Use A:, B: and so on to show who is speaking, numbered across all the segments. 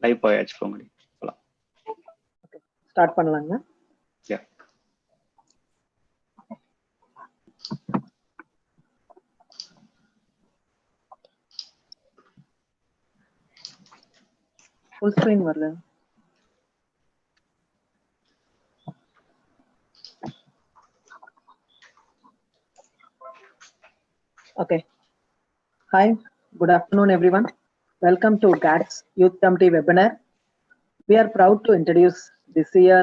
A: Live போயாச்சு போங்கடி போலாம்.
B: Start பண்ணலாங்க.
A: Yeah.
B: ஃபுல் ஸ்கிரீன் வரல. Okay. Hi, good afternoon everyone. Welcome to GATS Youth Committee webinar. We are proud to introduce this year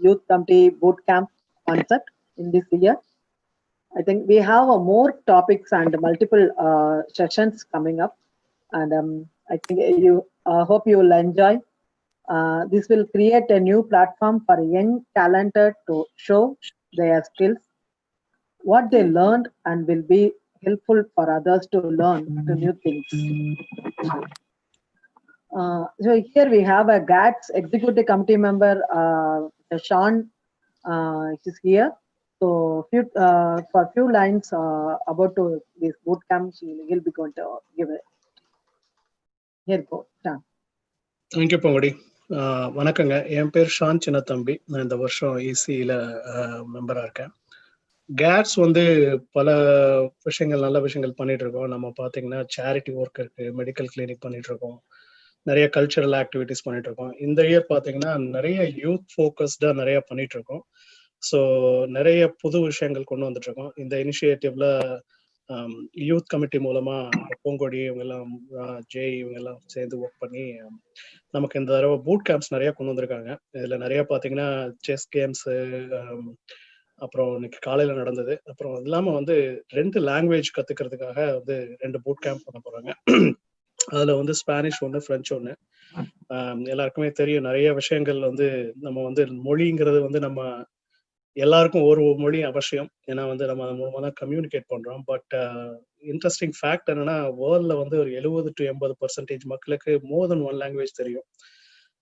B: Youth Committee Bootcamp concept in this year. I think we have more topics and multiple sessions coming up, and I think you hope you will enjoy. This will create a new platform for young talented to show their skills, what they learned, and will be helpful for others to learn the new things. So here we have a GATS executive committee member, Sean is here. So for few lines about this bootcamp, he'll be going to give it. Here go, Sean.
C: Thank you, Pongodi. வணக்கங்க, என் பேர் Shawn Chinnathambi. நான் இந்த வருஷம் இசியில மெம்பரா இருக்கேன். Gates வந்து பல விஷயங்கள், நல்ல விஷயங்கள் பண்ணிட்டு இருக்கோம். நம்ம பார்த்தீங்கன்னா சேரிட்டி ஒர்க் இருக்கு, மெடிக்கல் கிளினிக் பண்ணிட்டு இருக்கோம், நிறைய கல்ச்சரல் ஆக்டிவிட்டிஸ் பண்ணிட்டு இருக்கோம். இந்த இயர் பார்த்தீங்கன்னா நிறைய யூத் ஃபோக்கஸ்டா நிறைய பண்ணிட்டு இருக்கோம். ஸோ நிறைய புது விஷயங்கள் கொண்டு வந்துட்டு இருக்கோம். இந்த இனிஷியேட்டிவ்ல யூத் கமிட்டி மூலமா பூங்கொடி இவங்கெல்லாம், ஜெய் இவங்கெல்லாம் சேர்ந்து ஒர்க் பண்ணி நமக்கு இந்த தடவை பூட் கேம்ப்ஸ் நிறைய கொண்டு வந்திருக்காங்க. இதுல நிறைய பார்த்தீங்கன்னா செஸ் கேம்ஸ், அப்புறம் இன்னைக்கு காலையில நடந்தது. அப்புறம் இல்லாம வந்து 2 லாங்குவேஜ் கத்துக்கிறதுக்காக வந்து 2 பூட் கேம்ப் பண்ண போறாங்க. அதுல வந்து ஸ்பானிஷ் ஒன்று, பிரெஞ்சு ஒன்று. எல்லாருக்குமே தெரியும் நிறைய விஷயங்கள் வந்து நம்ம வந்து மொழிங்கிறது வந்து நம்ம எல்லாருக்கும் ஒரு மொழி அவசியம். ஏன்னா வந்து நம்ம அது மூலமா தான் கம்யூனிகேட் பண்றோம். பட் இன்ட்ரெஸ்டிங் ஃபேக்ட் என்னன்னா, வேர்ல்ட்ல வந்து ஒரு 70 to 80% மக்களுக்கு மோர் தென் 1 லாங்குவேஜ் தெரியும்.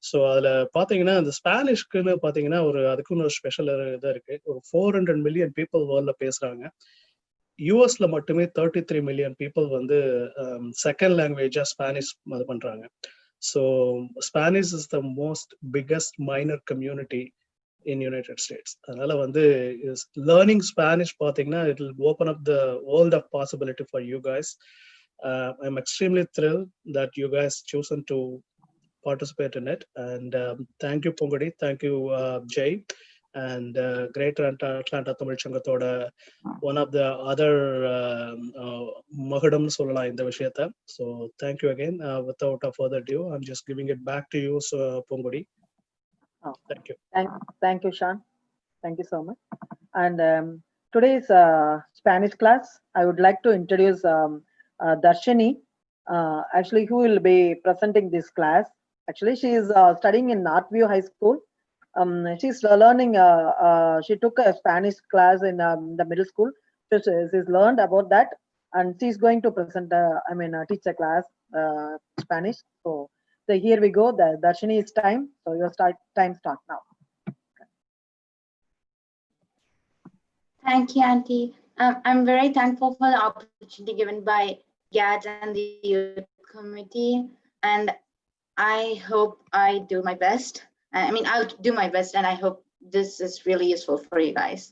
C: ஸோ அதுல பாத்தீங்கன்னா இந்த ஸ்பானிஷ்க்குன்னு பாத்தீங்கன்னா அதுக்குன்னு ஒரு ஸ்பெஷல் இதாக இருக்கு. ஒரு 400 மில்லியன் பீப்புள் வேர்ல்ட்ல பேசுறாங்க. யூஎஸ்ல மட்டுமே 33 மில்லியன் பீப்புள் வந்து செகண்ட் லாங்குவேஜா ஸ்பானிஷ் இது பண்றாங்க. So Spanish is the most biggest minor community in United States. அதனால வந்து learning Spanish பாத்தீங்கன்னா it will open up the world of possibility for you guys. I'm extremely thrilled that you guys chosen to participate in it, and thank you Pongadi, thank you Jay, and Greater Atlanta Tamil Sangam one of the other mahadam சொல்லலாம் இந்த விஷயத்தை. So thank you again. Without further ado, I'm just giving it back to you, so Pongadi.
B: Oh,
C: thank you.
B: Thank you, Sean. Thank you so much. And today's Spanish class, I would like to introduce Darshini, actually who will be presenting this class. Actually, she is studying in Northview High School. She's learning, she took a Spanish class in the middle school. So she's learned about that, and she's going to present, teach a class Spanish. So here we go. The Darshini is time. So your time start now.
D: Thank you, Auntie. I'm very thankful for the opportunity given by GATS and the youth committee, and I hope I do my best. I'll do my best, and I hope this is really useful for you guys.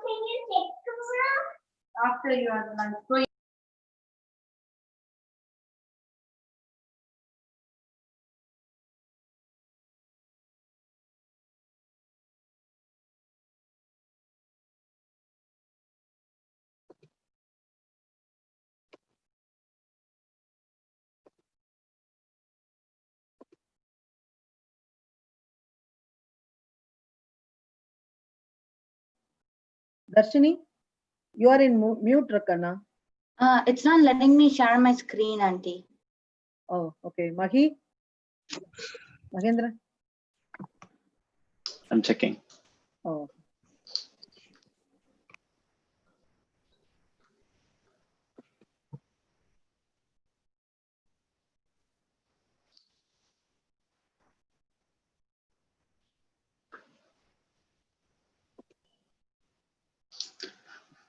D: Can you take tomorrow? After you are done.
B: Darshini, you are in mute, Rakana.
D: It's not letting me share my screen, Auntie.
B: Oh, okay. Mahendra?
A: I'm checking.
B: Oh.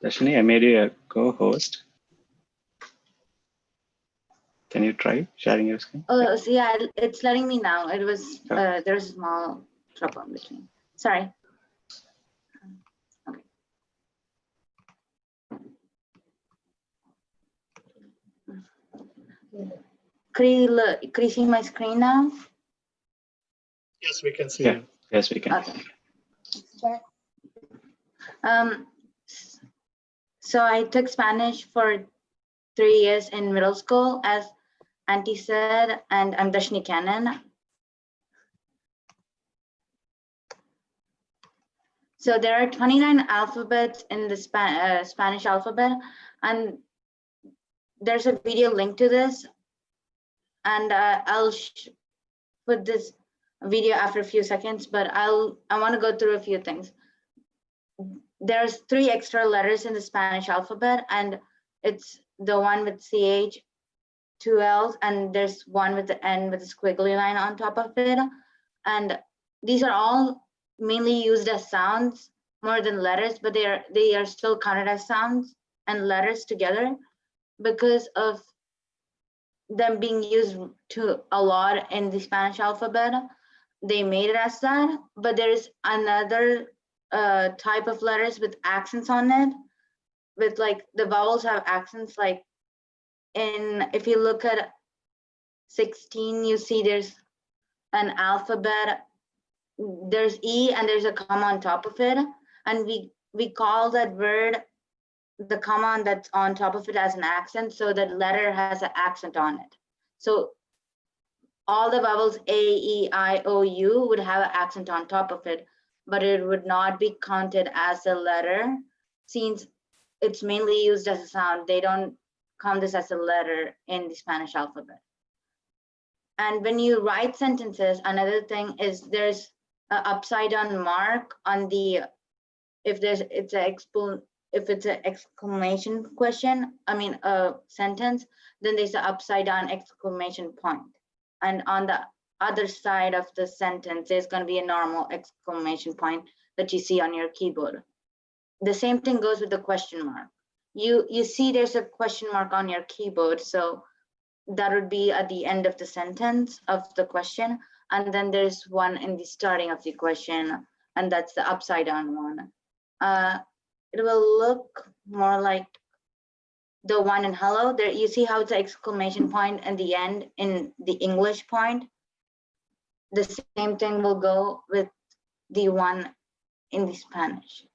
A: Darshini, I made you a co-host. Can you try sharing your screen?
D: Oh, so yeah, it's letting me now. It was, there's a small trouble in between. Sorry. Okay. Could you see my screen now?
C: Yes, we can see
A: Yeah.
C: you.
A: Yes, we can.
D: Okay. So I took Spanish for 3 years in middle school, as Auntie said, and I'm Darshini Cannon. So there are 29 alphabets in the Spanish alphabet, and there's a video link to this, and I'll put this video after a few seconds, but I want to go through a few things. There's 3 extra letters in the Spanish alphabet, and it's the one with CH, 2 L's, and there's one with the N with a squiggly line on top of it. And these are all mainly used as sounds more than letters, but they are still counted as sounds and letters together because of them being used to a lot in the Spanish alphabet. They made it as that, but there is another type of letters with accents on it, with like the vowels have accents, like if you look at 16, you see there's an alphabet, there's E and there's a comma on top of it, and we call that word, the comma that's on top of it, as an accent, so that letter has an accent on it. So all the vowels A, E, I, O, U would have an accent on top of it, but it would not be counted as a letter since it's mainly used as a sound. They don't count this as a letter in the Spanish alphabet. And when you write sentences, another thing is there's an upside down mark on the, if it's an exclamation question, a sentence, then there's an upside down exclamation point. And on the other side of the sentence, there's going to be a normal exclamation point that you see on your keyboard. The same thing goes with the question mark. You see there's a question mark on your keyboard, so that would be at the end of the sentence of the question, and then there's one in the starting of the question, and that's the upside down one. It will look more like the one in hello. There you see how it's an exclamation point at the end in the English point. The same thing will go with the one in the Spanish.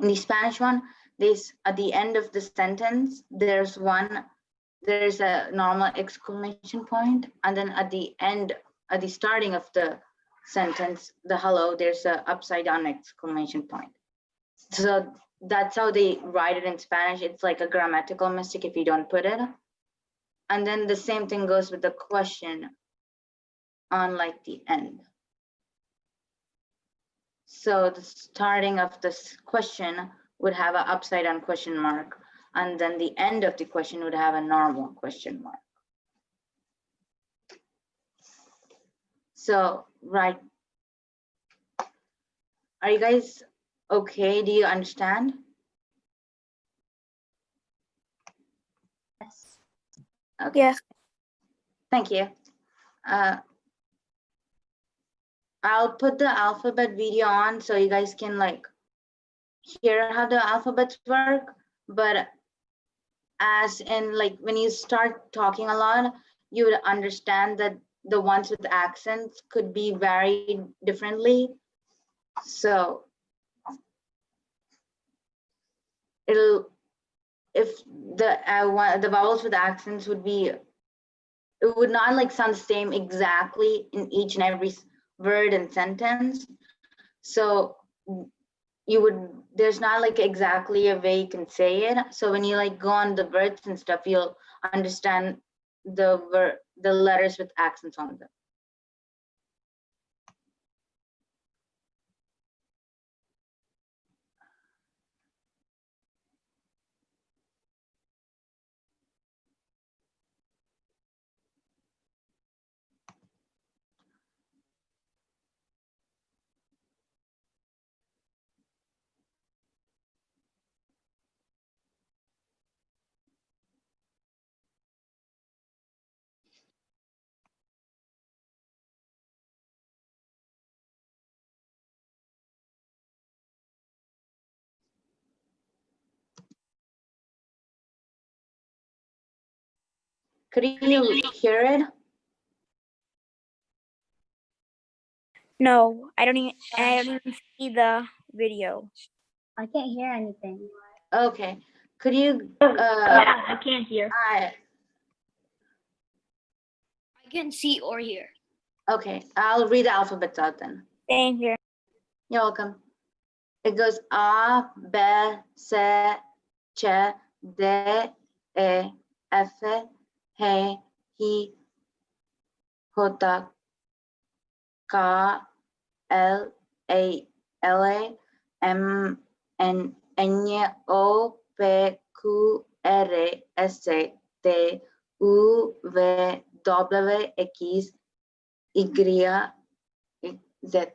D: In the Spanish one, this at the end of the sentence, there's a normal exclamation point, and then at the end, at the starting of the sentence, the hello, there's a upside down exclamation point. So that's how they write it in Spanish. It's like a grammatical mistake if you don't put it. And then the same thing goes with the question on like the end. So the starting of this question would have an upside down question mark, and then the end of the question would have a normal question mark. So, right. Are you guys okay? Do you understand?
E: Yes.
D: Okay.
E: Yes.
D: Thank you. I'll put the alphabet video on so you guys can like hear how the alphabets work, but as in like when you start talking a lot, you would understand that the ones with accents could be varied differently. So if the vowels with accents would be, it would not like sound the same exactly in each and every word and sentence. So there's not like exactly a way you can say it. So when you like go on the words and stuff, you'll understand the letters with accents on them. Could you hear it?
E: No, I don't even see the video.
F: I can't hear anything.
D: Okay. Could you
F: I can't hear.
E: I can see or hear.
D: Okay, I'll read the alphabets out then.
E: Same here.
D: You're welcome. It goes A, B, C, Ch, D, E, F, H, I, J, K, L, A, M, N, O, P, Q, R, S, T, U, V, W, X, Y, Z.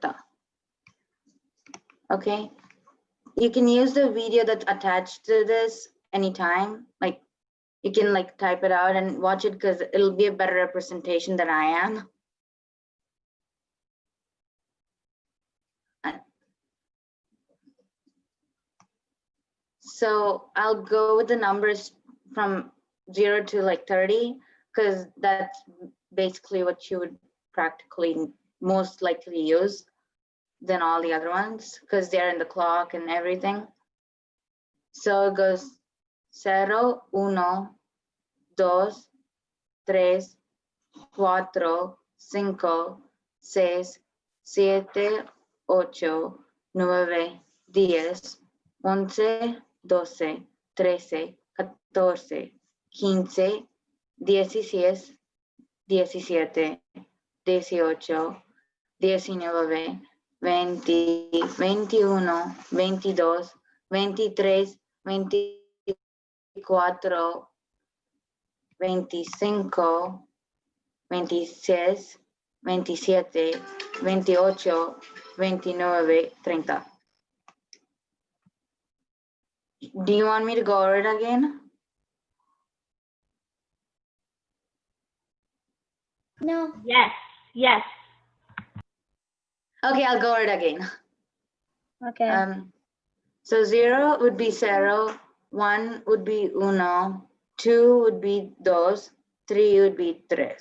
D: Okay, you can use the video that's attached to this anytime. Like you can like type it out and watch it because it'll be a better representation than I am. So I'll go with the numbers from 0 to like 30 because that's basically what you would practically most likely use than all the other ones because they're in the clock and everything. So it goes 0, 1, 2, 3, 4, 5, 6, 7, 8, 9, 10, 11, 12, 13, 14, 15, 16, 17, 18, 19, 20, 21, 22, 23, 24, 25, 26, 27, 28, 29, 30. Do you want me to go over it again?
F: No. Yes.
D: Okay, I'll go over it again.
F: Okay.
D: So 0 would be 0, 1 would be 1, 2 would be 2, 3 would be 3,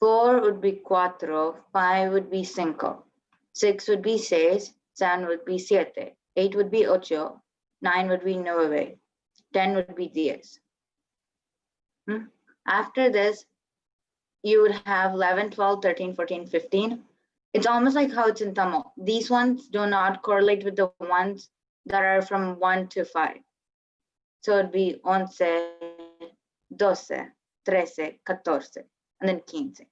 D: 4 would be 4, 5 would be 5, 6 would be 6, 7 would be 7, 8 would be 8, 9 would be 9, 10 would be 10. After this, you would have 11, 12, 13, 14, 15. It's almost like how it's in Tamil. These ones do not correlate with the ones that are from 1 to 5. So it'd be 11, 12, 13, 14, and then 15.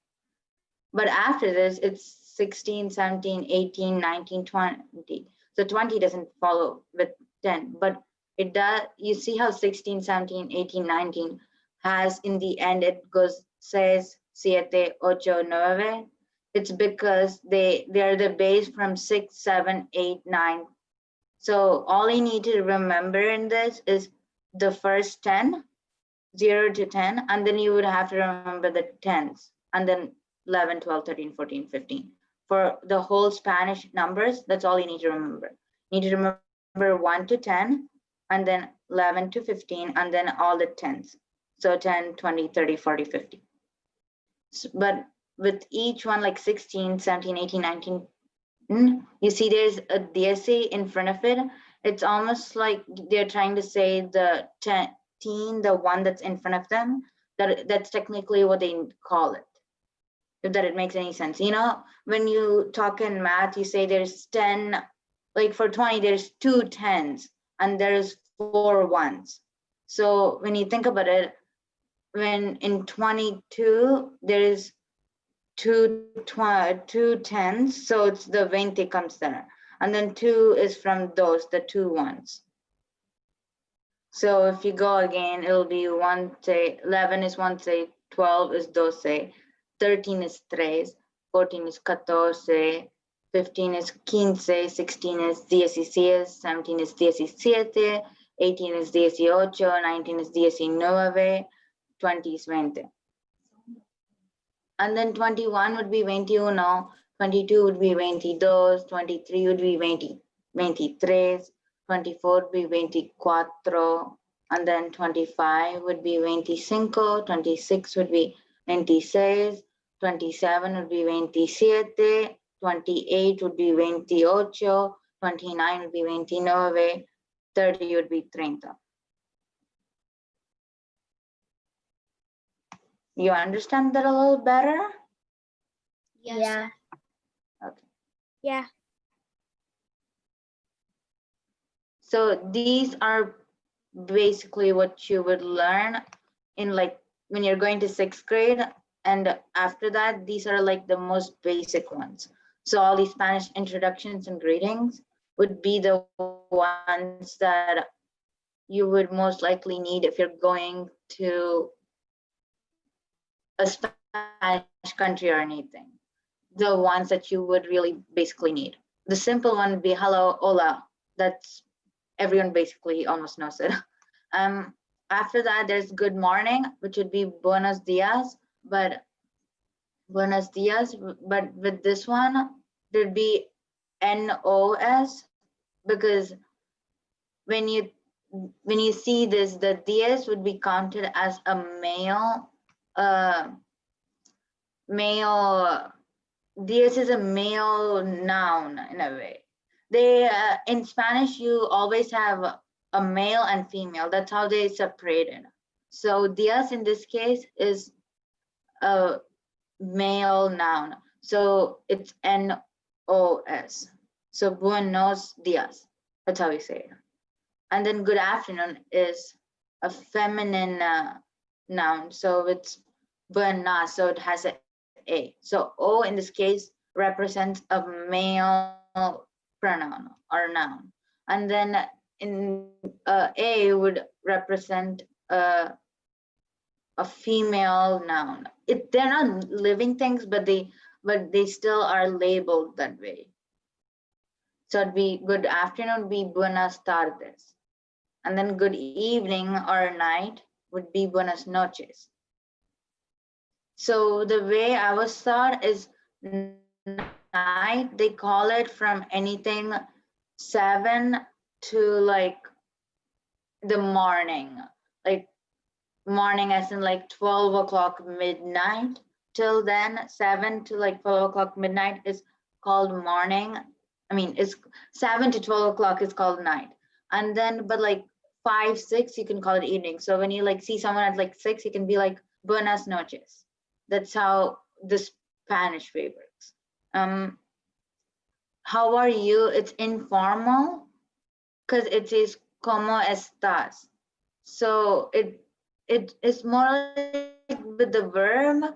D: But after this, it's 16, 17, 18, 19, 20. So 20 doesn't follow with 10, but it does. You see how 16, 17, 18, 19 has in the end, it goes 6, 7, 8, 9. It's because they are the base from 6, 7, 8, 9. So all you need to remember in this is the first 10, 0 to 10, and then you would have to remember the 10s, and then 11, 12, 13, 14, 15. For the whole Spanish numbers, that's all you need to remember. You need to remember 1 to 10, and then 11 to 15, and then all the 10s. So 10, 20, 30, 40, 50. But with each one like 16, 17, 18, 19, you see there's a DSA in front of it. It's almost like they're trying to say the 10, the one that's in front of them, that's technically what they call it. If that it makes any sense. You know, when you talk in math, you say there's 10 like for 20, there's 2 10s and there's 4 1s. So when you think about it, when in 22, there is two 10s, so it's the 20 comes there. And then 2 is from those, the 2 1s. So if you go again, it'll be 11 is 1, 12 is 12, 13 is 3, 14 is 14, 15 is 15, 16 is 16, 17 is 17, 18 is 18, 19 is 19, 20 is 20. And then 21 would be 21, 22 would be 22, 23 would be 23, 24 would be 24, and then 25 would be 25, 26 would be 26, 27 would be 27, 28 would be 28, 29 would be 29, 30 would be 30. You understand that a little better?
F: Yes. Yeah.
D: Okay.
E: Yeah.
D: So these are basically what you would learn in like when you're going to 6th grade, and after that these are like the most basic ones. So all these Spanish introductions and greetings would be the ones that you would most likely need if you're going to a Spanish country or anything. The ones that you would really basically need. The simple one would be hello, hola. That's everyone basically almost knows it. After that, there's good morning, which would be buenos dias, but with this one, there'd be NOS, because when you see this, the dias would be counted as a male. Dias is a male noun in a way. They in Spanish, you always have a male and female. That's how they separate it. So dias in this case is a male noun. So it's NOS. So buenos dias. That's how we say it. And then good afternoon is a feminine noun. So it's buenas. So it has a. So O in this case represents a male pronoun or noun. And then in A would represent a female noun. They're not living things, but they still are labeled that way. So it'd be good afternoon would be buenas tardes. And then good evening or night would be buenas noches. So the way I was taught is night, they call it from anything 7 to like the morning, like morning as in like 12 o'clock midnight. Till then, 7 to like 12 o'clock midnight is called morning. I mean, it's 7 to 12 o'clock is called night. And then, but like 5, 6, you can call it evening. So when you like see someone at like 6, you can be like buenas noches. That's how the Spanish way works. How are you? It's informal because it says ¿Cómo estás? So it is more like with the verb,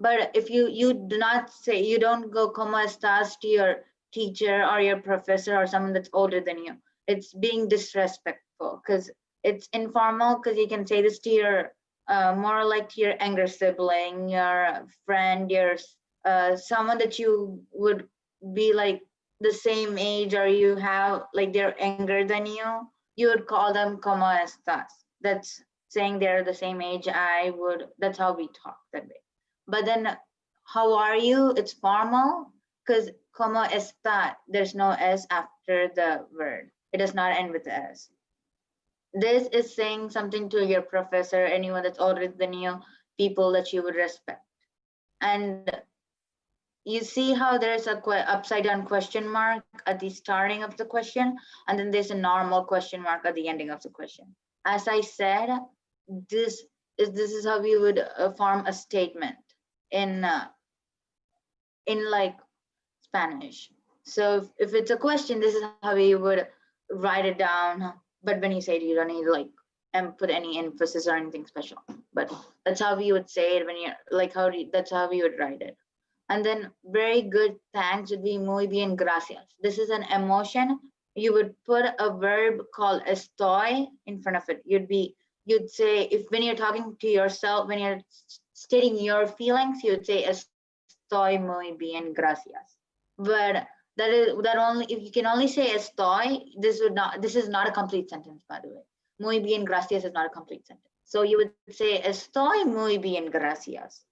D: but if you do not say, you don't go ¿Cómo estás to your teacher or your professor or someone that's older than you. It's being disrespectful because it's informal, because you can say this to your more like to your younger sibling, your friend, your someone that you would be like the same age, or you have like they're younger than you would call them ¿Cómo estás? That's saying they're the same age. That's how we talk that way. But then how are you? It's formal because ¿Cómo está? There's no S after the word. It does not end with S. This is saying something to your professor, anyone that's older than you, people that you would respect. And you see how there's a upside down question mark at the starting of the question, and then there's a normal question mark at the ending of the question. As I said, this is how we would form a statement in like Spanish. So if it's a question, this is how you would write it down. But when you say it, you don't need to like put any emphasis or anything special. But that's how we would say it when you're like that's how we would write it. And then very good thanks would be muy bien gracias. This is an emotion. You would put a verb called estoy in front of it. You'd say, if when you're talking to yourself, when you're stating your feelings, you would say estoy muy bien gracias. But that only, if you can only say estoy, this is not a complete sentence, by the way. Muy bien gracias is not a complete sentence. So you would say estoy muy bien gracias,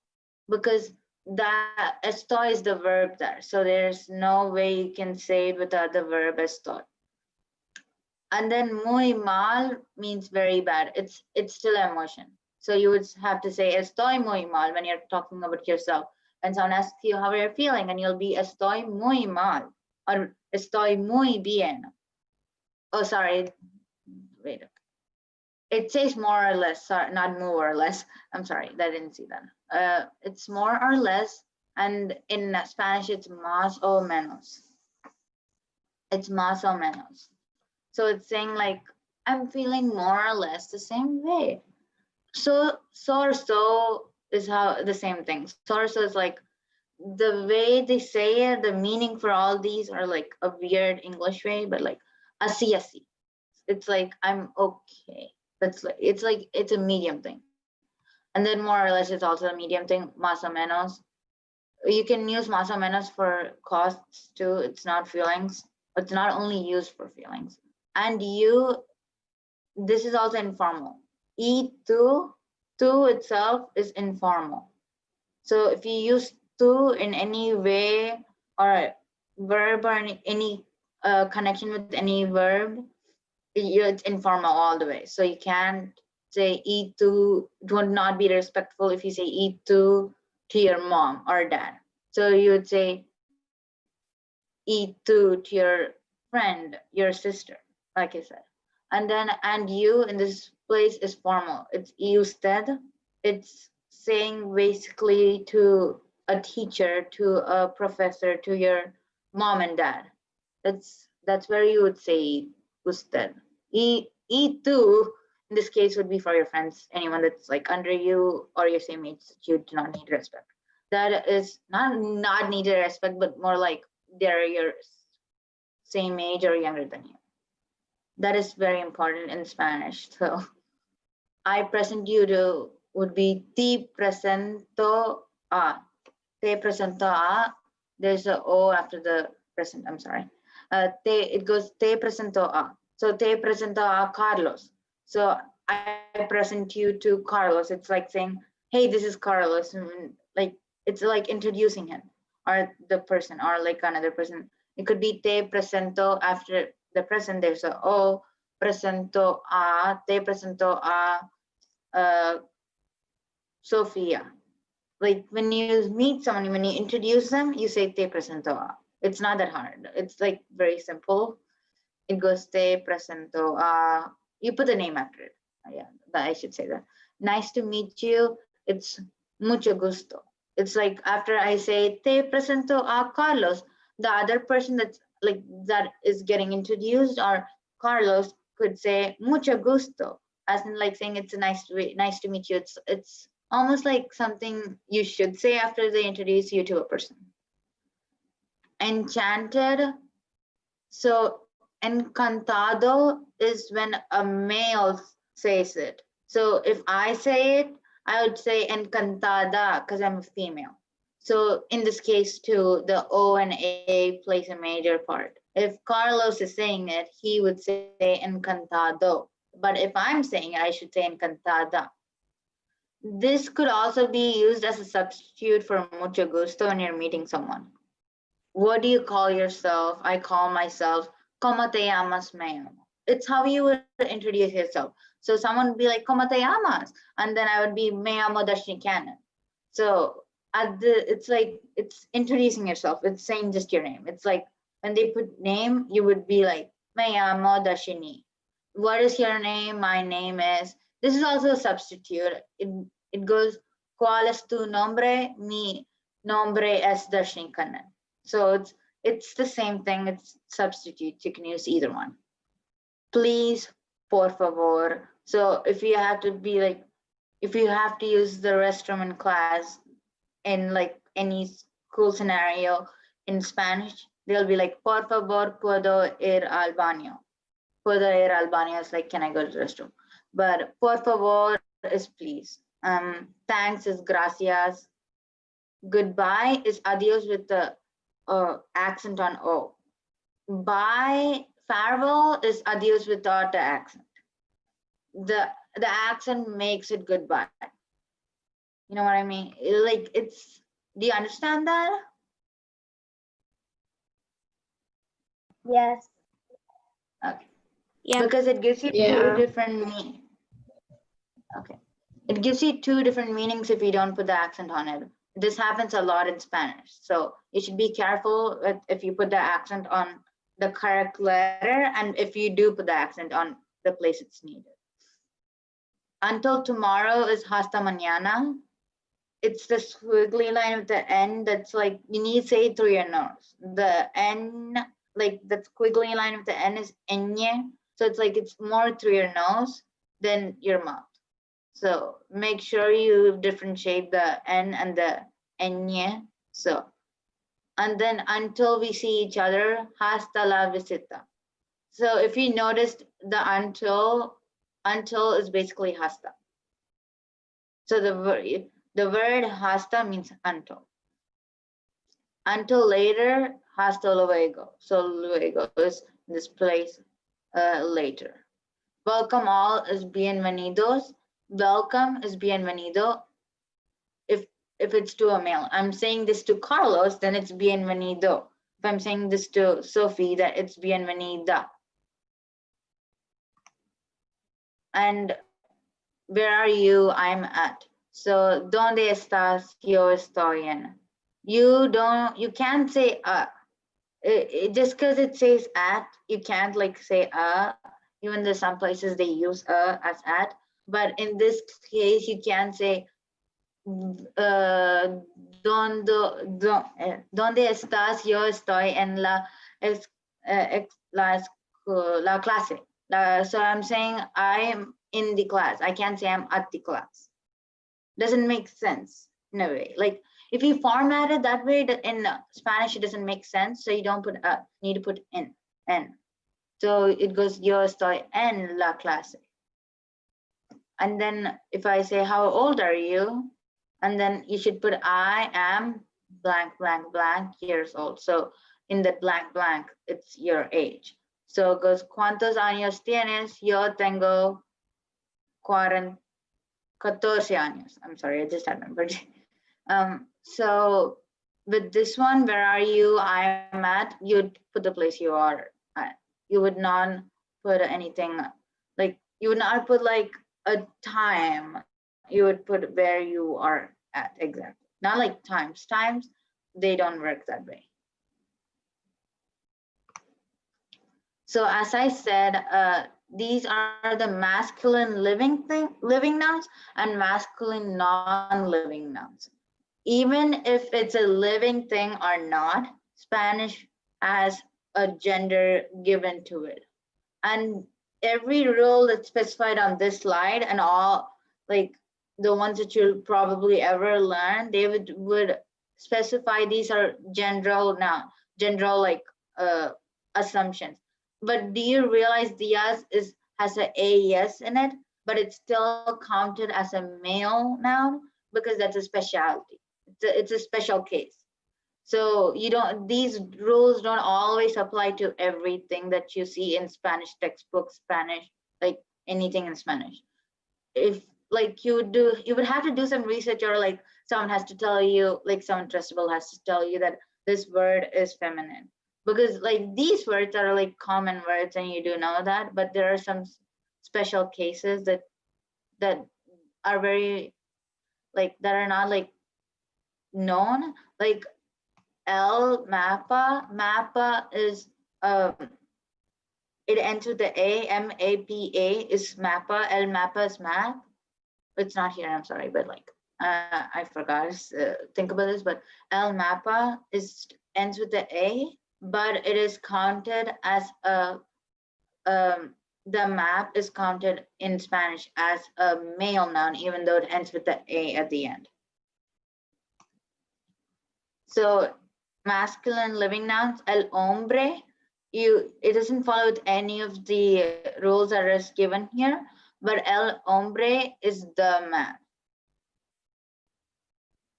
D: because that estoy is the verb there. So there's no way you can say it without the verb estoy. And then muy mal means very bad. It's still emotion. So you would have to say estoy muy mal when you're talking about yourself. And someone asks you how you're feeling, and you'll be estoy muy mal or estoy muy bien. Oh, sorry. Wait. It says more or less, sorry, not more or less. I'm sorry, I didn't see that. It's more or less, and in Spanish, it's más o menos. It's más o menos. So it's saying like, I'm feeling more or less the same way. So is how the same thing. So is like, the way they say it, the meaning for all these are like a weird English way, but like así. It's like, I'm okay. It's a medium thing. And then more or less, it's also a medium thing, más o menos. You can use más o menos for costs too. It's not feelings. It's not only used for feelings. And this is also informal. Y tú itself is informal. So if you use tú in any way or verb or any connection with any verb, it's informal all the way. So you can't say y tú. It would not be respectful if you say y tú to your mom or dad. So you would say y tú to your friend, your sister, like I said. And then and you in this place is formal. It's usted. It's saying basically to a teacher, to a professor, to your mom and dad. That's where you would say usted. Y tú in this case would be for your friends, anyone that's like under you or your same age that you do not need respect. That is not needed respect, but more like they're your same age or younger than you. That is very important in Spanish. So I present you to would be te presento a. Te presento a. There's a O after the present. I'm sorry. It goes te presento a. So te presento a Carlos. So I present you to Carlos. It's like saying, hey, this is Carlos. And like it's like introducing him or the person or like another person. It could be te presento after the present. There's a O. Presento a. Te presento a Sophia. Like when you meet someone, when you introduce them, you say te presento a. It's not that hard. It's like very simple. It goes te presento a. You put the name after it. Yeah, I should say that. Nice to meet you. It's mucho gusto. It's like after I say te presento a Carlos, the other person that is getting introduced or Carlos could say mucho gusto, as in like saying it's a nice to meet you. It's almost like something you should say after they introduce you to a person. Enchanted. So encantado is when a male says it. So if I say it, I would say encantada because I'm a female. So in this case too, the O and A plays a major part. If Carlos is saying it, he would say encantado. But if I'm saying it, I should say encantada. This could also be used as a substitute for mucho gusto when you're meeting someone. What do you call yourself? I call myself, ¿Cómo te llamas? Me llamo. It's how you would introduce yourself. So someone would be like, ¿Cómo te llamas? And then I would be, Me llamo Dashni Cannon. So it's like, it's introducing yourself. It's saying just your name. It's like when they put name, you would be like, Me llamo Dashini. What is your name? My name is. This is also a substitute. It goes, ¿Cuál es tu nombre? Mi nombre es Dashni Cannon. So it's the same thing. It's substitutes. You can use either one. Please, por favor. So if you have to be like, if you have to use the restroom in class in like any school scenario in Spanish, they'll be like, por favor, puedo ir al baño. Puedo ir al baño is like, can I go to the restroom? But por favor is please. Thanks is gracias. Goodbye is adios with the accent on O. Bye, farewell is adios without the accent. The accent makes it goodbye. You know what I mean? Like it's, do you understand that?
F: Yes.
D: Okay.
E: Yeah.
D: Because it gives you two different meanings. Okay. It gives you two different meanings if you don't put the accent on it. This happens a lot in Spanish. So you should be careful if you put the accent on the correct letter and if you do put the accent on the place it's needed. Until tomorrow is hasta mañana. It's the squiggly line with the N that's like, you need to say it through your nose. The N, like the squiggly line with the N is enye. So it's like, it's more through your nose than your mouth. So make sure you differentiate the N and the enye. So, and then until we see each other, hasta la visita. So if you noticed the until is basically hasta. So the word hasta means until. Until later, hasta luego. So luego is this place later. Welcome all is bienvenidos. Welcome is bienvenido. If it's to a male. I'm saying this to Carlos, then it's bienvenido. If I'm saying this to Sophie, that it's bienvenida. And where are you? I'm at. So, ¿dónde estás? Yo estoy en. You can't say just because it says at, you can't like say even though some places they use as at, but in this case you can say ¿dónde estás? Yo estoy en la clase. So I'm saying I'm in the class. I can't say I'm at the class. Doesn't make sense in a way. Like if you format it that way, in Spanish it doesn't make sense. So you don't put need to put in. So it goes yo estoy en la clase. And then if I say how old are you? And then you should put I am blank blank blank years old. So in the blank blank, it's your age. So it goes ¿Cuántos años tienes? Yo tengo 14 años. I'm sorry, I just had my birthday. So with this one, where are you? I'm at. You'd put the place you are at. You would not put anything like, you would not put like a time. You would put where you are at exactly. Not like times. Times, they don't work that way. So as I said, these are the masculine living nouns and masculine non-living nouns. Even if it's a living thing or not, Spanish has a gender given to it. And every rule that's specified on this slide and all like the ones that you'll probably ever learn, they would specify these are general like assumptions. But do you realize the yes has an AES in it, but it's still counted as a male noun because that's a specialty. It's a special case. So these rules don't always apply to everything that you see in Spanish textbooks, Spanish, like anything in Spanish. If like you would have to do some research, or like someone has to tell you, like someone trustable has to tell you that this word is feminine. Because like these words are like common words and you do know that, but there are some special cases that are very like, that are not like known, like mappa is it ends with the A, M-A-P-A is mappa, mappa is map. It's not here, I'm sorry, but like I forgot to think about this, but mappa ends with the A, but it is counted as a, the map is counted in Spanish as a male noun, even though it ends with the A at the end. So masculine living nouns, el hombre, it doesn't follow with any of the rules that are given here, but el hombre is the man.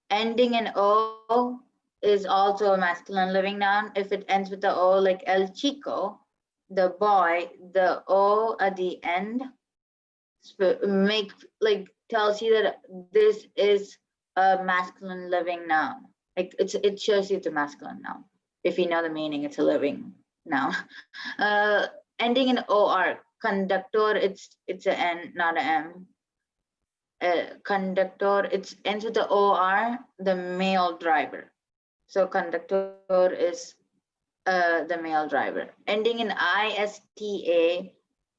D: Ending in O is also a masculine living noun. If it ends with the O, like el chico, the boy, the O at the end tells you that this is a masculine living noun. Like it shows you it's a masculine noun. If you know the meaning, it's a living noun. Ending in OR, conductor, it's an N, not an M. Conductor, it ends with the OR, the male driver. So conductor is the male driver. Ending in ISTA,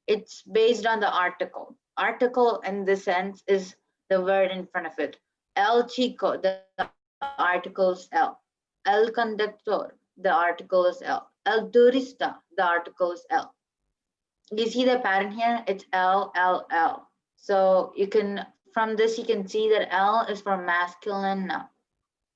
D: it's based on the article. Article in this sense is the word in front of it. El chico, the article is El. El conductor, the article is El. El turista, the article is El. You see the pattern here? It's L, L, L. So you can, from this, you can see that L is for masculine noun.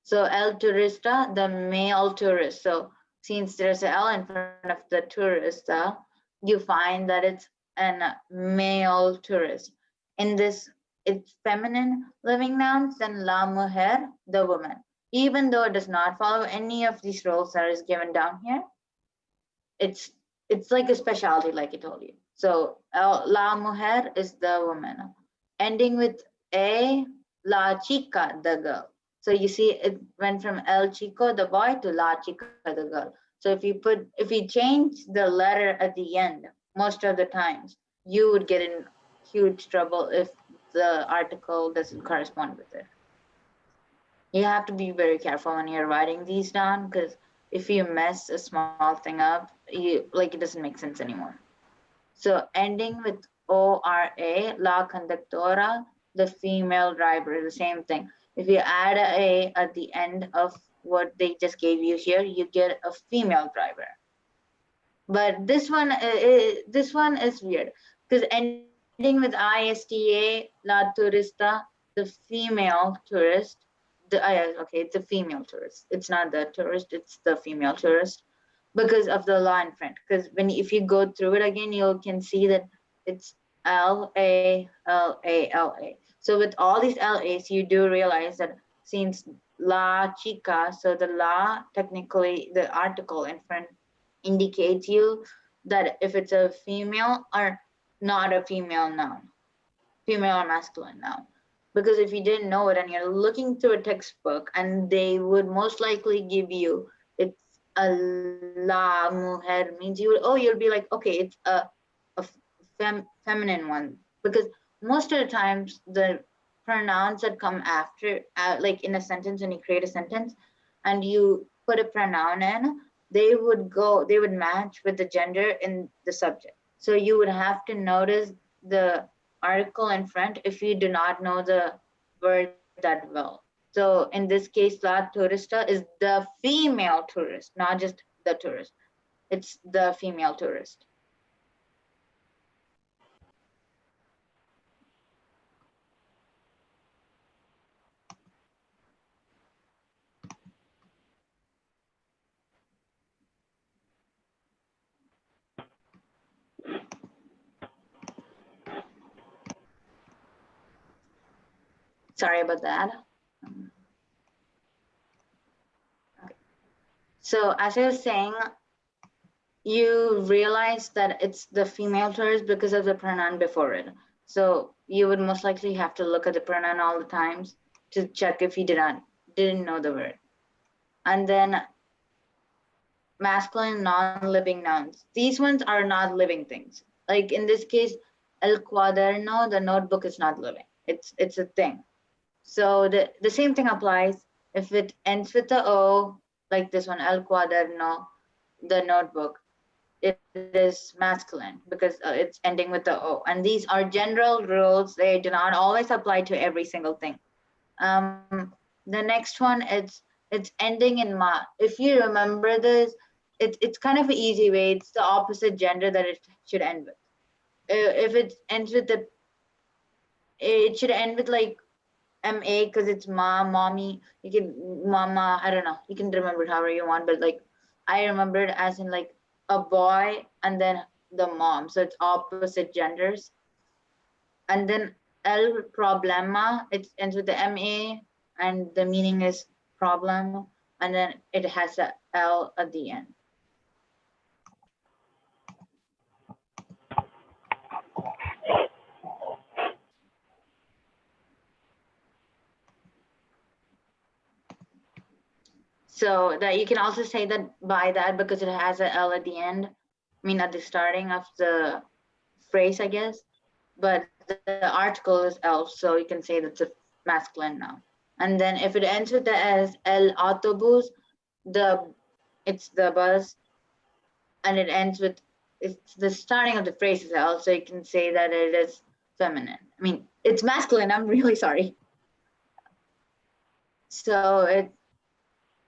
D: So el turista, the male tourist. So since there's an L in front of the turista, you find that it's a male tourist. In this, it's feminine living nouns, then la mujer, the woman. Even though it does not follow any of these roles that is given down here, it's like a specialty, like I told you. So la mujer is the woman. Ending with a, la chica, the girl. So you see, it went from el chico, the boy, to la chica, the girl. So if you change the letter at the end, most of the times, you would get in huge trouble if the article doesn't correspond with it. You have to be very careful when you're writing these down, because if you mess a small thing up, it doesn't make sense anymore. So ending with ORA, la conductora, the female driver, the same thing. If you add a at the end of what they just gave you here, you get a female driver. But this one is weird, because ending with ISTA, la turista, the female tourist, it's a female tourist. It's not the tourist, it's the female tourist, because of the law in front. Because if you go through it again, you can see that it's LA, LA, LA. So with all these LAs, you do realize that since la chica, so the la, technically the article in front indicates you that if it's a female or not a female noun, female or masculine noun. Because if you didn't know it and you're looking through a textbook, and they would most likely give you, it's a la mujer, means you'll be like, okay, it's a feminine one. Because most of the times the pronouns that come after, like in a sentence, when you create a sentence and you put a pronoun in, they would match with the gender in the subject. So you would have to notice the article in front if you do not know the word that well. So in this case, la turista is the female tourist, not just the tourist. It's the female tourist. Sorry about that. Okay. So as I was saying, you realize that it's the female tourist because of the pronoun before it. So you would most likely have to look at the pronoun all the times to check if you didn't know the word. And then masculine non-living nouns. These ones are not living things. Like in this case, el cuaderno, the notebook, is not living. It's a thing. So the same thing applies if it ends with the O, like this one, el cuaderno, the notebook. It is masculine because it's ending with the O. And these are general rules. They do not always apply to every single thing. The next one, it's ending in ma. If you remember this, it's kind of an easy way. It's the opposite gender that it should end with. If it ends with it should end with like MA because it's mom, mommy. You can mama. I don't know. You can remember it however you want, but like I remember it as in like a boy and then the mom. So it's opposite genders. And then El problema. It ends with the MA, and the meaning is problem, and then it has a L at the end. So that you can also say that by that because it has an L at the end. I mean, at the starting of the phrase, I guess. But the article is L, so you can say that's a masculine noun. And then if it ends with the S, El autobus, it's the bus, and it ends with, it's the starting of the phrase is L, so you can say that it is feminine. I mean, it's masculine, I'm really sorry. So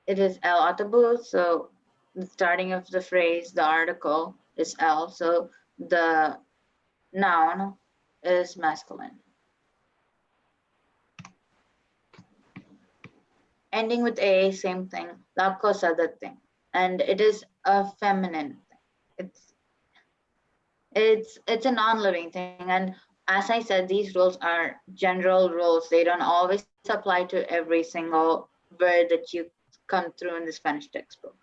D: it is El autobus, so the starting of the phrase, the article is L, so the noun is masculine. Ending with A, same thing, la cosa, that thing. And it is a feminine thing. It's a non-living thing. And as I said, these rules are general rules. They don't always apply to every single word that you come through in the Spanish textbook.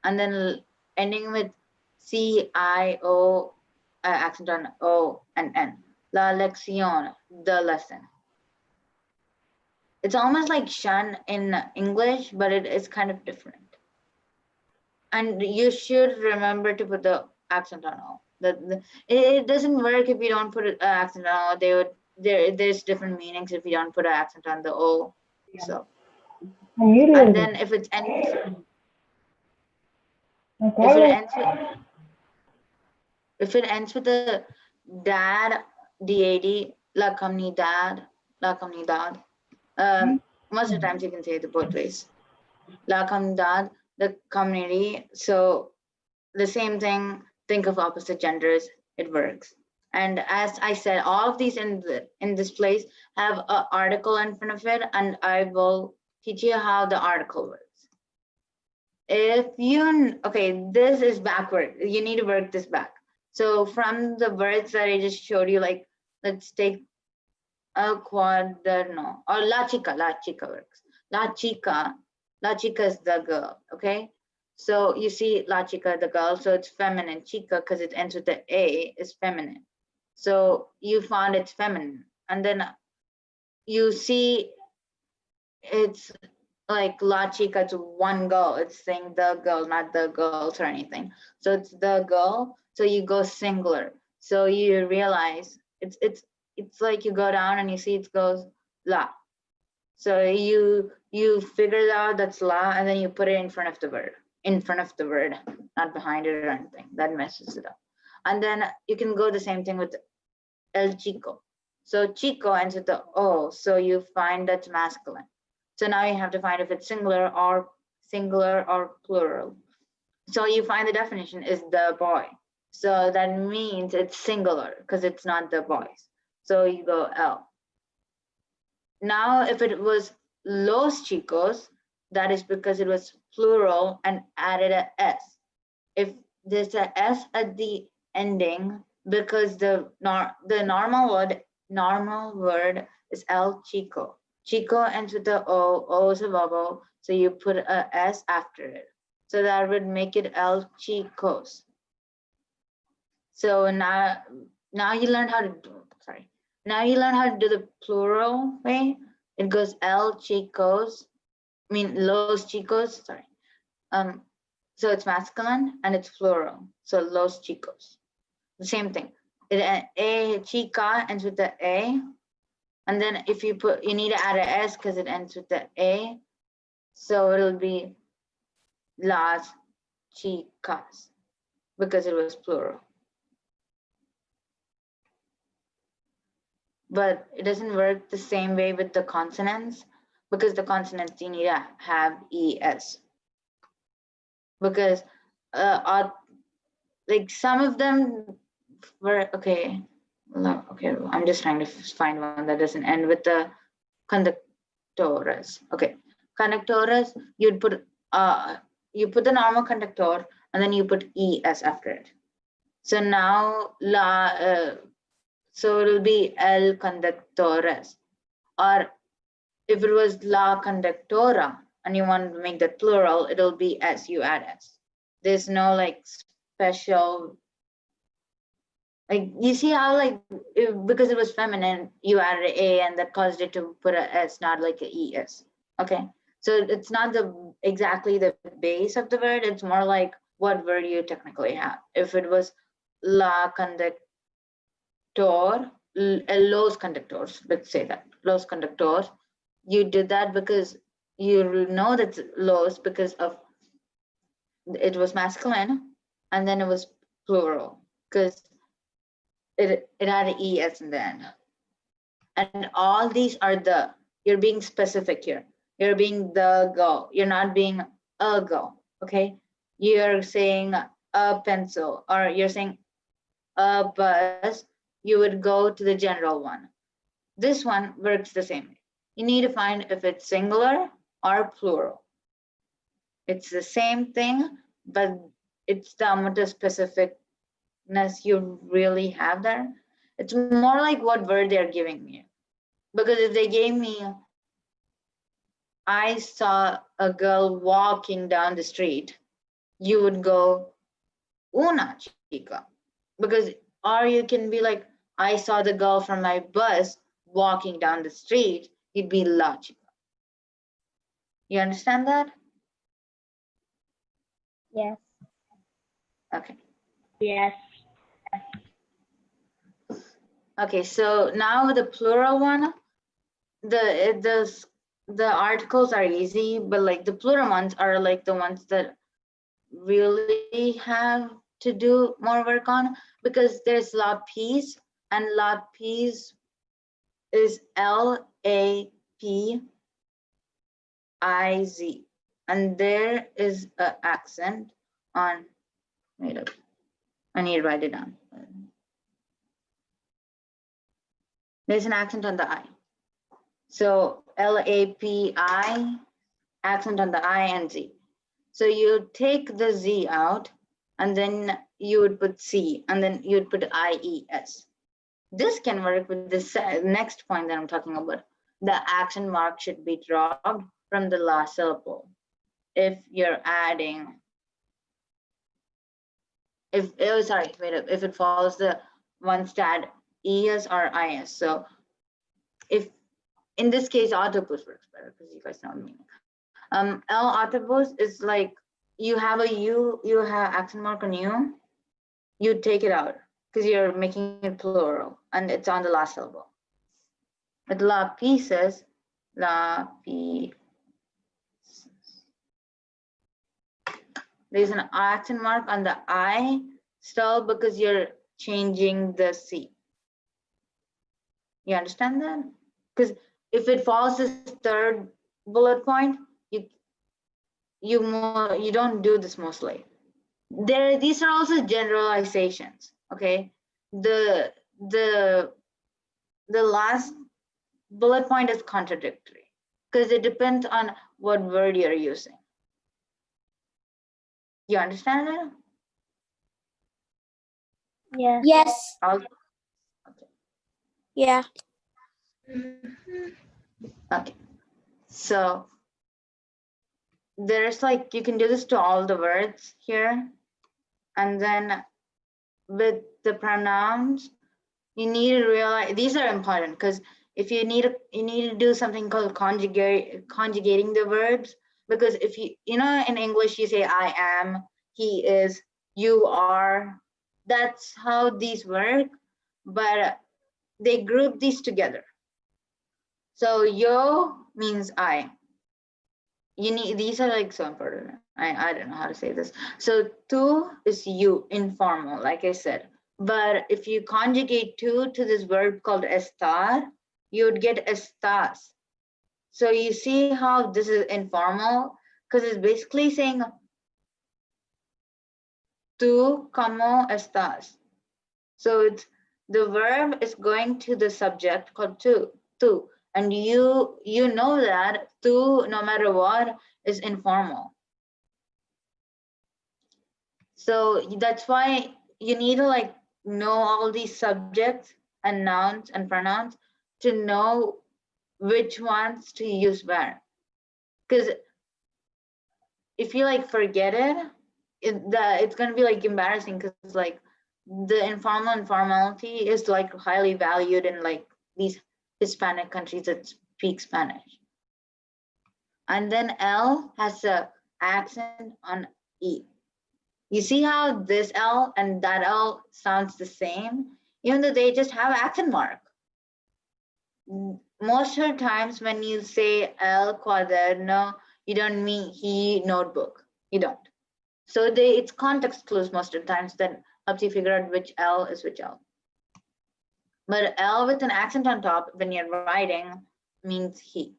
D: And then ending with C-I-O, accent on O and N. La lección, the lesson. It's almost like shun in English, but it is kind of different. And you should remember to put the accent on O. It doesn't work if you don't put an accent on O. There's different meanings if you don't put an accent on the O. Yeah. So, and then if it ends with the dad, DAD, la comunidad, most of the times you can say it both ways. La comunidad, the community. So the same thing, think of opposite genders, it works. And as I said, all of these in this place have an article in front of it, and I will teach you how the article works. Okay, this is backward. You need to work this back. So from the words that I just showed you, like, let's take a cuaderno, or la chica works. La chica is the girl, okay? So you see la chica, the girl, so it's feminine. Chica, because it ends with the A, is feminine. So you found it's feminine. And then you see it's like la chica, it's one girl. It's saying the girl, not the girls or anything. So it's the girl, so you go singular. So you realize it's like you go down and you see it goes la. So you figure out that's la, and then you put it in front of the word, not behind it or anything. That messes it up. And then you can go the same thing with el chico. So chico ends with the O, so you find that's masculine. So now you have to find if it's singular or plural. So you find the definition is the boy. So that means it's singular because it's not the boys. So you go L. Now, if it was los chicos, that is because it was plural and added a S. If there's a S at the ending, because the normal word is el chico. Chico ends with the O is a vowel, so you put a S after it. So that would make it el chicos. So now you learn how to do the plural way. It goes el chicos, los chicos, sorry. So it's masculine and it's plural. So los chicos. The same thing. A chica ends with the A. And then if you need to add an S because it ends with the A. So it'll be las chicas because it was plural. But it doesn't work the same way with the consonants, because the consonants you need to have ES. Because like some of them were okay. Okay, I'm just trying to find one that doesn't end with the conductores. Okay, conductores, you'd put you put the normal conductor and then you put es after it. So now so it'll be el conductores, or if it was la conductora and you want to make that plural, it'll be s, you add s. There's no like special, like you see how like because it was feminine, you added a and that caused it to put a s, not like a es. Okay, so it's not exactly the base of the word, it's more like what word you technically have. If it was la conductor, los conductors, let's say that, los conductors, you did that because you know that's los because of it was masculine, and then it was plural because it had an es in the end. And all these are you're being specific here. You're being the go. You're not being a go. Okay, you're saying a pencil, or you're saying a bus. You would go to the general one. This one works the same way. You need to find if it's singular or plural. It's the same thing, but it's the amount of specificness you really have there. It's more like what word they're giving you. Because if they gave me, I saw a girl walking down the street, you would go, una chica. Because, or you can be like, I saw the girl from my bus walking down the street, you'd be la chica. You understand that?
F: Yes.
D: Okay.
F: Yes.
D: Okay, so now the plural one, the articles are easy, but like the plural ones are like the ones that really have to do more work on, because there's lapis, and lapis is L-A-P-I-Z, and there is an accent on, wait up, I need to write it down. There's an accent on the I. So L-A-P-I, accent on the I and Z. So you take the Z out, and then you would put C, and then you would put I-E-S. This can work with this next point that I'm talking about. The accent mark should be dropped from the last syllable. If you're adding, if it follows the ones that ES or IS. So if in this case, autobus works better because you guys know what I mean. L autobus is like you have a U, you have accent mark on U, you take it out because you're making it plural and it's on the last syllable. With la pieces, la pieces. There's an accent mark on the I still because you're changing the C. You understand that? Because if it follows this third bullet point, you don't do this mostly. These are also generalizations. Okay, the last bullet point is contradictory because it depends on what word you're using. You understand that?
F: Yes. Yes.
D: Okay.
E: Yeah.
D: Okay, so there's like, you can do this to all the words here. And then with the pronouns, you need to realize, these are important because if you need to do something called conjugating the verbs, because if you know, in English, you say I am, he is, you are, that's how these work, but they group these together. So yo means I. These are like so important. I don't know how to say this. So tu is you, informal, like I said. But if you conjugate tu to this verb called estar, you would get estas. So you see how this is informal, because it's basically saying tú cómo estás. So it's the verb is going to the subject called tú. And you know that tú, no matter what, is informal. So that's why you need to like know all these subjects and nouns and pronouns to know which ones to use where. Because if you like forget it, it's gonna be like embarrassing, because like the informal and formality is like highly valued in like these Hispanic countries that speak Spanish. And then L has a accent on E. You see how this L and that L sounds the same, even though they just have accent mark. Most of the times when you say el cuaderno, you don't mean he notebook. You don't. So it's context clues most of the times that helps you figure out which L is which L. But L with an accent on top when you're writing means he.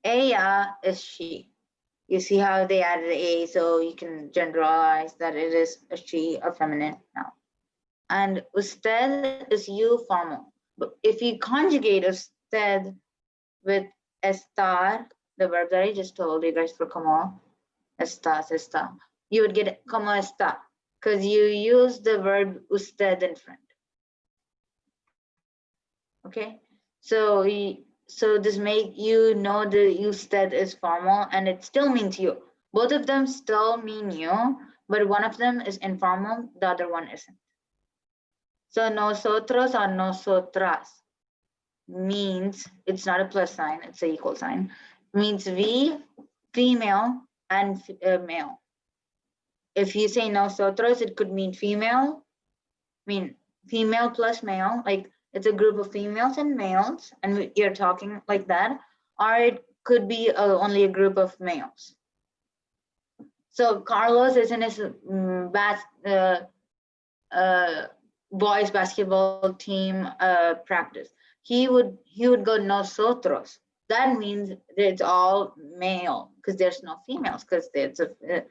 D: Ella is she. You see how they added a, so you can generalize that it is a she, a feminine noun. And usted is you formal. But if you conjugate usted with estar, the verb that I just told you guys for como estás, está, you would get como está, because you use the verb usted in front. Okay, so this make you know the usted is formal and it still means you. Both of them still mean you, but one of them is informal, the other one isn't. So nosotros or nosotras means, it's not a plus sign, it's an equal sign, means we, female, and male. If you say nosotros, it could mean female, female plus male, like it's a group of females and males, and you're talking like that, or it could be only a group of males. So Carlos is in his boys basketball team practice. He would go nosotros. That means it's all male, because there's no females, because it's a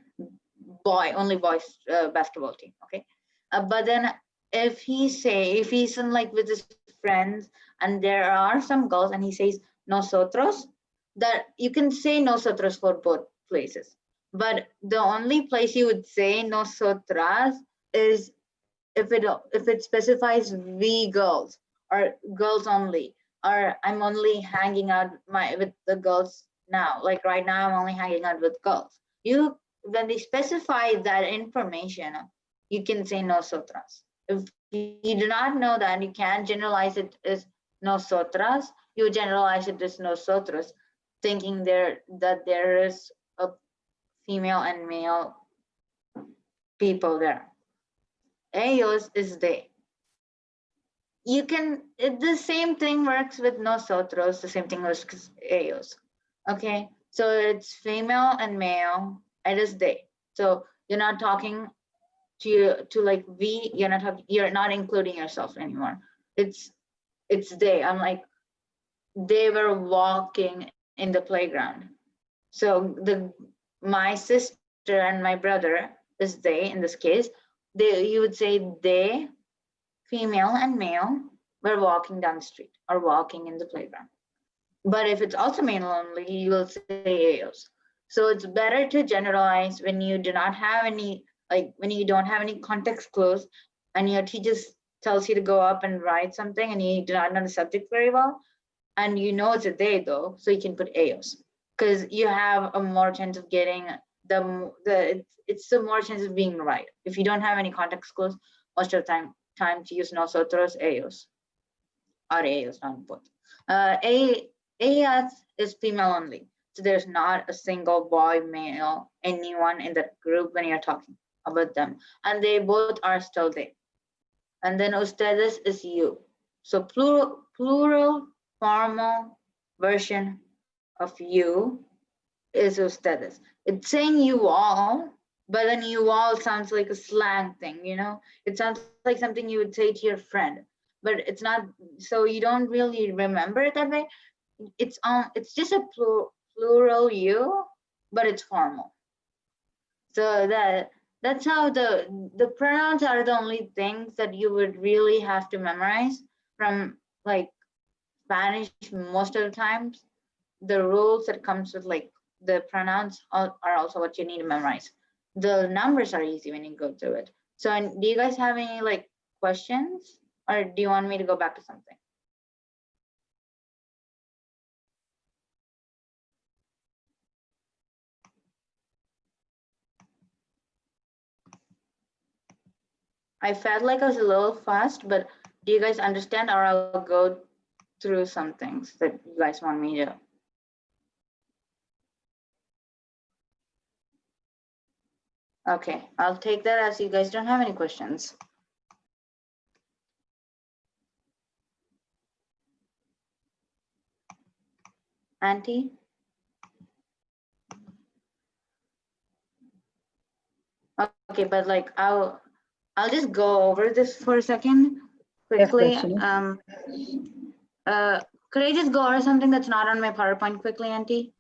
D: only boys basketball team. Okay, but then if he's in like with his friends and there are some girls and he says nosotros, that you can say nosotros for both places. But the only place you would say nosotras is if it specifies we girls or girls only, or I'm only hanging out with the girls now. Like right now, I'm only hanging out with girls. When they specify that information, you can say nosotras. If you do not know that, you can't generalize it as nosotras. You generalize it as nosotros, thinking that there is a female and male people there. Ellos is they. The same thing works with nosotros, the same thing works with ellos. Okay, so it's female and male, it is they. So you're not talking to like we, you're not including yourself anymore. It's they. I'm like, they were walking in the playground. So my sister and my brother is they in this case. You would say they, female and male, were walking down the street or walking in the playground. But if it's also male only, you will say ellos. So it's better to generalize when you do not have any, like when you don't have any context clues and your teacher tells you to go up and write something and you do not know the subject very well, and you know it's a they though, so you can put ellos, because you have a more chance of getting it's a more chance of being right. If you don't have any context clues, most of the time to use nosotros, ellos, or ellos, not both. Ellas is female only, so there's not a single boy, male, anyone in that group when you're talking about them, and they both are still they. And then ustedes is you. So plural formal version of you is ustedes. It's saying you all, but then you all sounds like a slang thing, it sounds like something you would say to your friend, but it's not, so you don't really remember it that way. It's just a plural you, but it's formal. So That's how the pronouns are the only things that you would really have to memorize from like Spanish most of the times. The rules that comes with like the pronouns are also what you need to memorize. The numbers are easy when you go through it. So do you guys have any like questions, or do you want me to go back to something? I felt like I was a little fast, but do you guys understand, or I'll go through some things that you guys want me to? Okay, I'll take that as you guys don't have any questions. Auntie? Okay, but like I'll just go over this for a second quickly.
B: Yes,
D: Could I just go over something that's not on my PowerPoint quickly, Auntie?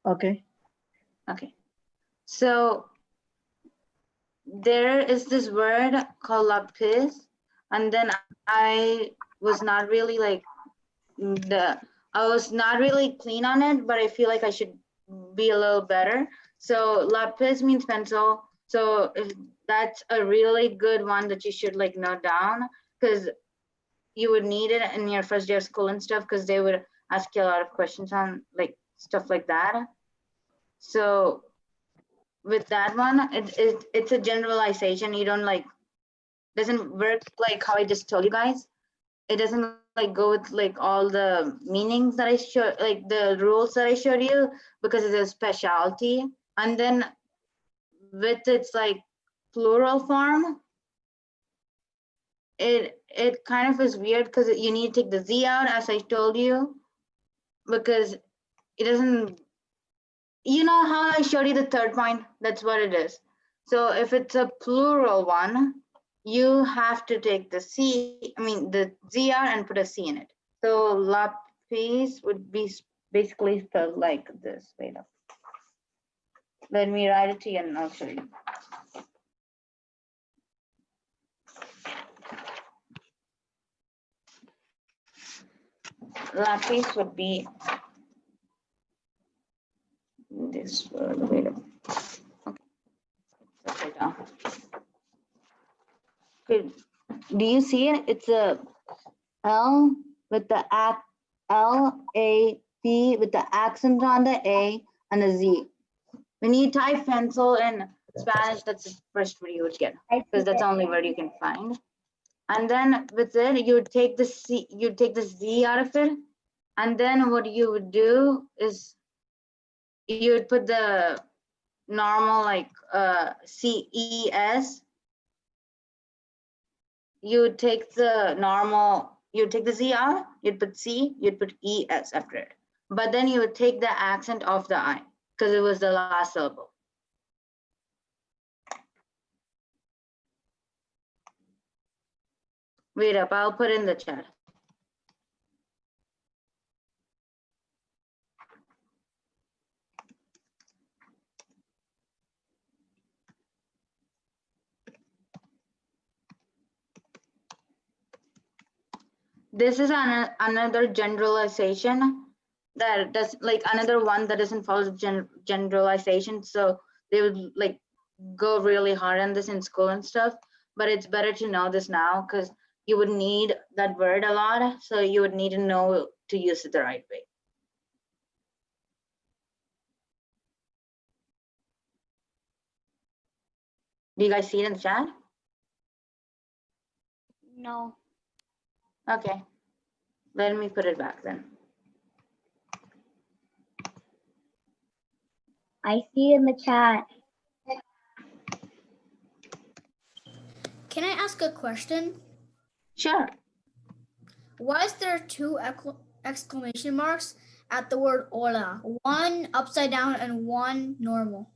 B: okay.
D: Okay, so there is this word called lapis, and then I was not really like I was not really clean on it, but I feel like I should be a little better. So lapis means pencil. So if that's a really good one that you should like note down, because you would need it in your first day of school and stuff, because they would ask you a lot of questions on like stuff like that. So with that one, it's a generalization. You don't like, doesn't work like how I just told you guys. It doesn't like go with like all the meanings that I showed, like the rules that I showed you, because it's a specialty. And then with its like plural form, it kind of is weird because you need to take the Z out, as I told you, because it doesn't, you know how I showed you the third point? That's what it is. So if it's a plural one, you have to take the the ZR and put a C in it. So lapis would be basically spelled like this. Wait up. Let me write it to you and I'll show you. Lapis would be this word. Wait up. Okay. Upside down. Okay. Do you see it? It's a L with the L-A-P with the accent on the A and the Z. When you type pencil in Spanish, that's the first word you would get, because that's the only word you can find. And then with it, you would take the C, you'd take the Z out of it. And then what you would do is you would put the normal like CES. You would take the normal, you'd take the Z out, you'd put C, you'd put ES after it. But then you would take the accent off the I, because it was the last syllable. Wait up, I'll put in the chat. This is another generalization that does, like another one that doesn't follow generalization. So they would like go really hard on this in school and stuff, but it's better to know this now because you would need that word a lot. So you would need to know to use it the right way. Do you guys see it in the chat?
F: No.
D: Okay, let me put it back then.
F: I see in the chat.
G: Can I ask a question?
D: Sure.
G: Why is there two exclamation marks at the word hola? One upside down and one normal.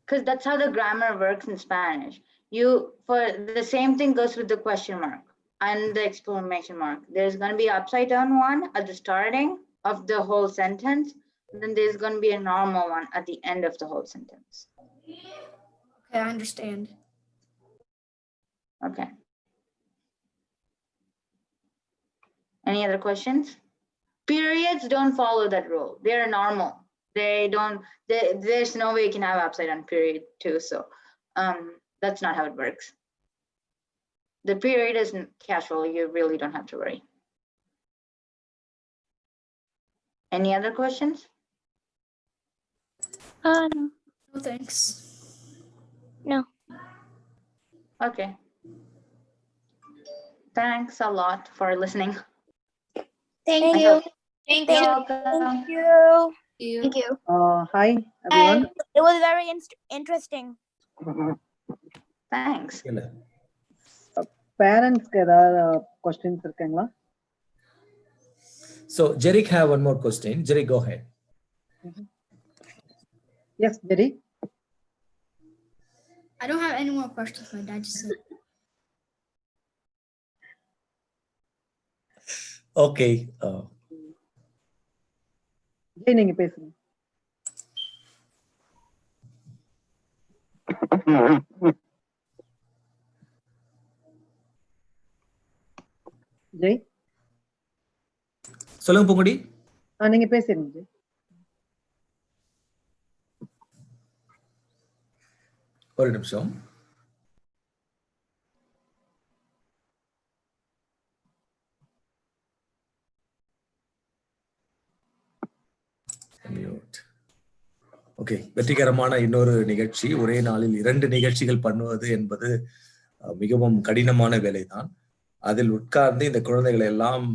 D: Because that's how the grammar works in Spanish. For the same thing goes with the question mark and the exclamation mark. There's going to be upside down one at the starting of the whole sentence. Then there's going to be a normal one at the end of the whole sentence.
G: Okay, I understand.
D: Okay. Any other questions? Periods don't follow that rule. They're normal. They don't, there's no way you can have upside down period too. So that's not how it works. The period isn't casual. You really don't have to worry. Any other questions?
E: No.
G: No thanks.
E: No.
D: Okay. Thanks a lot for listening.
E: Thank
D: I
E: you.
D: hope-
E: Thank
D: You're
E: you.
D: welcome.
E: Thank you.
G: Thank you.
B: Hi, everyone.
E: It was very interesting.
D: Thanks.
B: Parents ஏதாவது questions இருக்குங்களா?
H: So Jerick have one more question. Jerick, go ahead.
B: Yes, Jerry.
G: I don't have any more questions. My dad just said.
H: Okay.
B: Jai நீங்க பேசுங்க. ஜெய்
H: சொல்லுங்க பூங்குடி.
B: நீங்க பேசுங்க ஜெய்.
H: ஒரு நிமிஷம். Okay, வெற்றிகரமான இன்னொரு நிகழ்ச்சி. ஒரே நாளில் 2 நிகழ்ச்சிகள் பண்ணுவது என்பது மிகவும் கடினமான வேலைதான். அதில் உட்கார்ந்து இந்த குழந்தைகளை எல்லாம்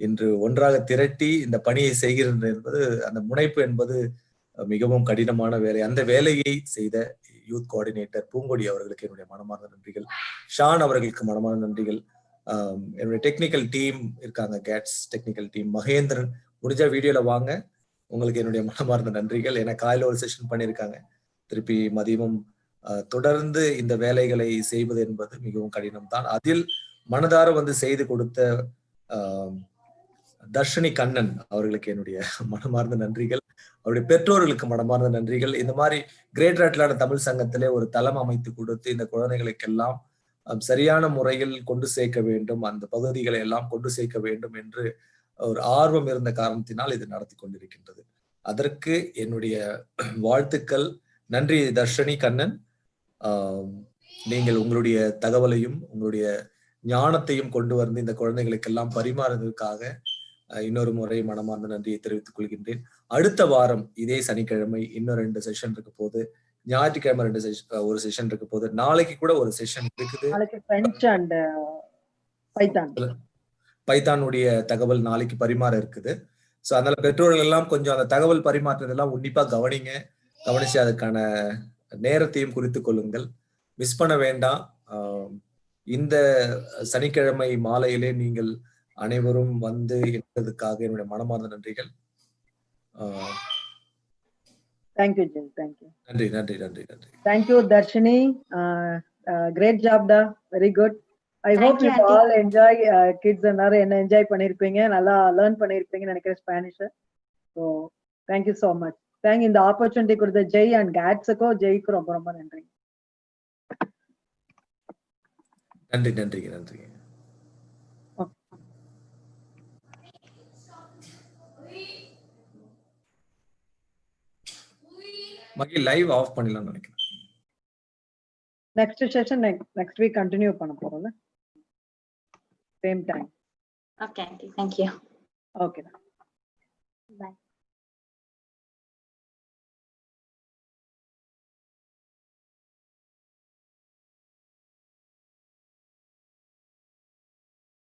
H: இன்று ஒன்றாக திரட்டி இந்த பணியை செய்கிறது என்பது, அந்த முனைப்பு என்பது மிகவும் கடினமான வேலை. அந்த வேலையை செய்த யூத் கோஆர்டினேட்டர் பூங்கொடி அவர்களுக்கு என்னுடைய மனமார்ந்த நன்றிகள். ஷான் அவர்களுக்கு மனமார்ந்த நன்றிகள். என்னுடைய டெக்னிக்கல் டீம் இருக்காங்க, கேட்ஸ் டெக்னிக்கல் டீம். மகேந்திரன், முடிஞ்சா வீடியோல வாங்க, உங்களுக்கு என்னுடைய மனமார்ந்த நன்றிகள். ஏன்னா காலையில ஒரு செஷன் பண்ணியிருக்காங்க, திருப்பி மதியமும் தொடர்ந்து இந்த வேலைகளை செய்வது என்பது மிகவும் கடினம் தான். அதில் மனதார வந்து செய்து கொடுத்த தர்ஷினி கண்ணன் அவர்களுக்கு என்னுடைய மனமார்ந்த நன்றிகள். அவருடைய பெற்றோர்களுக்கு மனமார்ந்த நன்றிகள். இந்த மாதிரி கிரேட்டர் அட்லாண்டா தமிழ் சங்கத்திலே ஒரு தளம் அமைத்து கொடுத்து இந்த குழந்தைகளுக்கெல்லாம் சரியான முறையில் கொண்டு சேர்க்க வேண்டும், அந்த பகுதிகளை எல்லாம் கொண்டு சேர்க்க வேண்டும் என்று ஒரு ஆர்வம் இருந்த காரணத்தினால் இது நடத்தி கொண்டிருக்கின்றது. அதற்கு என்னுடைய வாழ்த்துக்கள். நன்றி தர்ஷினி கண்ணன். நீங்கள் உங்களுடைய தகவலையும் உங்களுடைய ஞானத்தையும் கொண்டு வந்து இந்த குழந்தைகளுக்கெல்லாம் பரிமாறுவதற்காக இன்னொரு முறை மனமார்ந்த நன்றியை தெரிவித்துக் கொள்கின்றேன். அடுத்த வாரம் இதே சனிக்கிழமை இன்னும் 2 செஷன் இருக்க போது, ஞாயிற்றுக்கிழமை ஒரு செஷன் இருக்க போது, நாளைக்கு கூட ஒரு செஷன் இருக்குது. பைத்தானுடைய தகவல் நாளைக்கு பரிமாற இருக்குது. ஸோ அதனால பெற்றோர்கள் எல்லாம் கொஞ்சம் அந்த தகவல் பரிமாற்றதெல்லாம் உன்னிப்பா கவனிங்க. கவனிச்சு அதுக்கான நேரத்தையும் குறித்துக் கொள்ளுங்கள், மிஸ் பண்ண வேண்டாம். இந்த சனிக்கிழமை மாலையிலே நீங்கள் அனைவரும் வந்து இருந்ததுக்காக என்னுடைய மனமார்ந்த நன்றிகள்.
B: Thank you, Jay. Thank you.
H: நன்றி நன்றி நன்றி நன்றி.
B: Thank you, Darshini. Great job, da. Very good. I hope you all enjoy. Kids எல்லாரும் என்ன என்ஜாய் பண்ணிருப்பீங்க, நல்லா லேர்ன் பண்ணிருப்பீங்கன்னு நினைக்கிறேன் Spanish. So thank you so much. இந்த ஆப்பர்ச்சுனிட்டி கொடுத்த ஜெய் அண்ட் கேட்ஸுக்கும் ஜெய்க்கும் ரொம்ப ரொம்ப நன்றி.
H: நன்றி நன்றி நன்றி. மகி லைவ் ஆஃப் பண்ணலாம்னு நினைக்கிறேன்.
B: Next session next week continue பண்ண போறோம்ல, same time.
D: Okay, thank you.
B: Okay.
F: Bye.